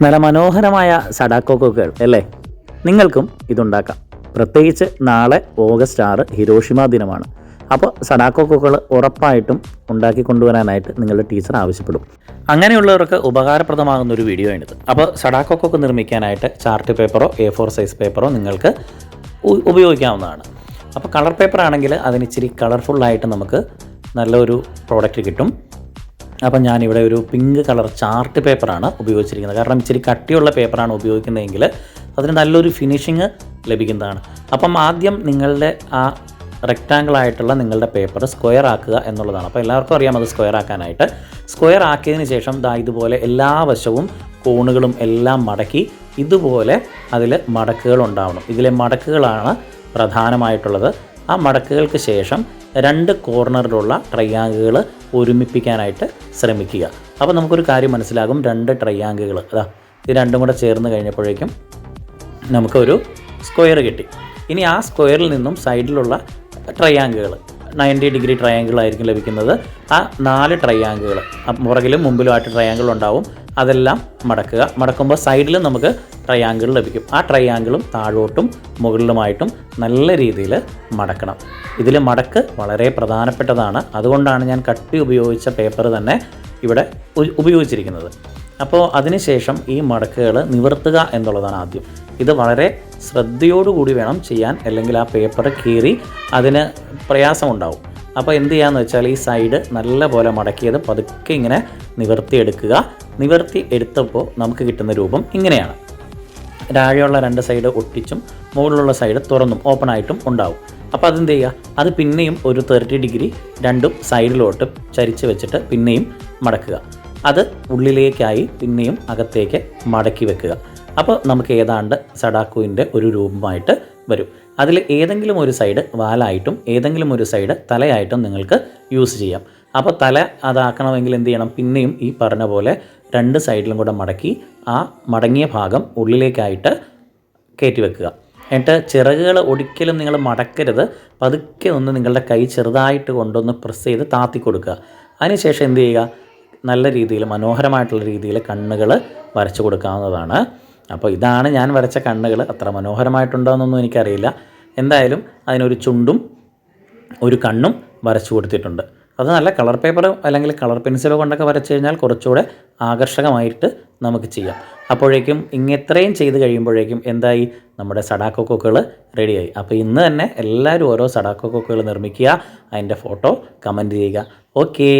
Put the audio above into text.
നല്ല മനോഹരമായ സഡാക്കോ കൊക്കുകൾ അല്ലേ? നിങ്ങൾക്കും ഇതുണ്ടാക്കാം. പ്രത്യേകിച്ച് നാളെ ഓഗസ്റ്റ് 6 ഹിരോഷിമ ദിനമാണ്. അപ്പോൾ സഡാക്കോ കൊക്കുകൾ ഉറപ്പായിട്ടും ഉണ്ടാക്കി കൊണ്ടുവരാനായിട്ട് നിങ്ങളുടെ ടീച്ചർ ആവശ്യപ്പെടും. അങ്ങനെയുള്ളവർക്ക് ഉപകാരപ്രദമാകുന്ന ഒരു വീഡിയോ ആണിത്. അപ്പോൾ സഡാക്കോ കൊക്ക് നിർമ്മിക്കാനായിട്ട് ചാർട്ട് പേപ്പറോ A4 സൈസ് പേപ്പറോ നിങ്ങൾക്ക് ഉപയോഗിക്കാവുന്നതാണ്. അപ്പോൾ കളർ പേപ്പർ ആണെങ്കിൽ അതിന് ഇച്ചിരി കളർഫുള്ളായിട്ട് നമുക്ക് നല്ലൊരു പ്രോഡക്റ്റ് കിട്ടും. അപ്പം ഞാനിവിടെ ഒരു പിങ്ക് കളർ ചാർട്ട് പേപ്പറാണ് ഉപയോഗിച്ചിരിക്കുന്നത്. കാരണം ഇച്ചിരി കട്ടിയുള്ള പേപ്പറാണ് ഉപയോഗിക്കുന്നതെങ്കിൽ അതിന് നല്ലൊരു ഫിനിഷിങ് ലഭിക്കുന്നതാണ്. അപ്പം ആദ്യം നിങ്ങളുടെ ആ റെക്റ്റാങ്കിളായിട്ടുള്ള നിങ്ങളുടെ പേപ്പർ സ്ക്വയർ ആക്കുക എന്നുള്ളതാണ്. അപ്പോൾ എല്ലാവർക്കും അറിയാം അത് സ്ക്വയർ ആക്കാനായിട്ട്. സ്ക്വയർ ആക്കിയതിന് ശേഷം ഇതുപോലെ എല്ലാ വശവും കോണുകളും എല്ലാം മടക്കി ഇതുപോലെ അതിൽ മടക്കുകൾ ഉണ്ടാവണം. ഇതിലെ മടക്കുകളാണ് പ്രധാനമായിട്ടുള്ളത്. ആ മടക്കുകൾക്ക് ശേഷം 2 കോർണറിലുള്ള ട്രയാങ്കിളുകൾ ഒരുമിപ്പിക്കാനായിട്ട് ശ്രമിക്കുക. അപ്പോൾ നമുക്കൊരു കാര്യം മനസ്സിലാകും. 2 ട്രയാങ്കിളുകൾ ഇത് രണ്ടും കൂടെ ചേർന്ന് കഴിഞ്ഞപ്പോഴേക്കും നമുക്കൊരു സ്ക്വയർ കിട്ടി. ഇനി ആ സ്ക്വയറിൽ നിന്നും സൈഡിലുള്ള ട്രയാങ്കിളുകൾ 90 ഡിഗ്രി ട്രയാങ്കിളായിരിക്കും ലഭിക്കുന്നത്. ആ 4 ട്രയാങ്കിളുകൾ പുറകിലും മുമ്പിലുമായിട്ട് ട്രയാങ്കിൾ ഉണ്ടാവും. അതെല്ലാം മടക്കുക. മടക്കുമ്പോൾ സൈഡിലും നമുക്ക് ട്രയാങ്കിൾ ലഭിക്കും. ആ ട്രയാങ്കിളും താഴോട്ടും മുകളിലുമായിട്ടും നല്ല രീതിയിൽ മടക്കണം. ഇതിൽ മടക്ക് വളരെ പ്രധാനപ്പെട്ടതാണ്. അതുകൊണ്ടാണ് ഞാൻ കട്ടി ഉപയോഗിച്ച പേപ്പർ തന്നെ ഇവിടെ ഉപയോഗിച്ചിരിക്കുന്നത്. അപ്പോൾ അതിനുശേഷം ഈ മടക്കുകൾ നിവർത്തുക എന്നുള്ളതാണ് ആദ്യം. ഇത് വളരെ ശ്രദ്ധയോടുകൂടി വേണം ചെയ്യാൻ, അല്ലെങ്കിൽ ആ പേപ്പർ കീറി അതിന് പ്രയാസമുണ്ടാവും. അപ്പോൾ എന്ത് ചെയ്യാന്ന് വെച്ചാൽ ഈ സൈഡ് നല്ല പോലെ മടക്കിയത് പതുക്കെ ഇങ്ങനെ നിവർത്തിയെടുക്കുക. നിവർത്തി എടുത്തപ്പോൾ നമുക്ക് കിട്ടുന്ന രൂപം ഇങ്ങനെയാണ്. താഴെയുള്ള 2 സൈഡ് ഒട്ടിച്ചും മുകളിലുള്ള സൈഡ് തുറന്നും ഓപ്പണായിട്ടും ഉണ്ടാവും. അപ്പോൾ അതെന്ത് ചെയ്യുക, അത് പിന്നെയും ഒരു 30 ഡിഗ്രി രണ്ടും സൈഡിലോട്ട് ചരിച്ച് വെച്ചിട്ട് പിന്നെയും മടക്കുക. അത് ഉള്ളിലേക്കായി പിന്നെയും അകത്തേക്ക് മടക്കി വെക്കുക. അപ്പോൾ നമുക്ക് ഏതാണ്ട് സഡാക്കോയിൻ്റെ ഒരു രൂപമായിട്ട് വരും. അതിൽ ഏതെങ്കിലും ഒരു സൈഡ് വാലായിട്ടും ഏതെങ്കിലും ഒരു സൈഡ് തലയായിട്ടും നിങ്ങൾക്ക് യൂസ് ചെയ്യാം. അപ്പോൾ തല അതാക്കണമെങ്കിൽ എന്ത് ചെയ്യണം, പിന്നെയും ഈ പറഞ്ഞ പോലെ 2 സൈഡിലും കൂടെ മടക്കി ആ മടങ്ങിയ ഭാഗം ഉള്ളിലേക്കായിട്ട് കയറ്റി വെക്കുക. എന്നിട്ട് ചിറകുകൾ ഒരിക്കലും നിങ്ങൾ മടക്കരുത്. പതുക്കെ ഒന്ന് നിങ്ങളുടെ കൈ ചെറുതായിട്ട് കൊണ്ടൊന്ന് പ്രസ് ചെയ്ത് താത്തി കൊടുക്കുക. അതിനുശേഷം എന്ത് ചെയ്യുക, നല്ല രീതിയിൽ മനോഹരമായിട്ടുള്ള രീതിയിൽ കണ്ണുകൾ വരച്ചു കൊടുക്കാവുന്നതാണ്. അപ്പോൾ ഇതാണ് ഞാൻ വരച്ച കണ്ണുകൾ. അത്ര മനോഹരമായിട്ടുണ്ടോ എന്നൊന്നും എനിക്കറിയില്ല. എന്തായാലും അതിനൊരു ചുണ്ടും ഒരു കണ്ണും വരച്ചു കൊടുത്തിട്ടുണ്ട്. അത് നല്ല കളർ പേപ്പറോ അല്ലെങ്കിൽ കളർ പെൻസിലോ കൊണ്ടൊക്കെ വരച്ചു കഴിഞ്ഞാൽ കുറച്ചുകൂടെ ആകർഷകമായിട്ട് നമുക്ക് ചെയ്യാം. അപ്പോഴേക്കും ഇത്രയും ചെയ്ത് കഴിയുമ്പോഴേക്കും എന്തായി, നമ്മുടെ സഡാക്കോ കൊക്കുകൾ റെഡിയായി. അപ്പോൾ ഇന്ന് തന്നെ എല്ലാവരും ഓരോ സഡാക്കോ കൊക്കുകൾ നിർമ്മിക്കുക. അതിൻ്റെ ഫോട്ടോ കമൻറ്റ് ചെയ്യുക. ഓക്കേ.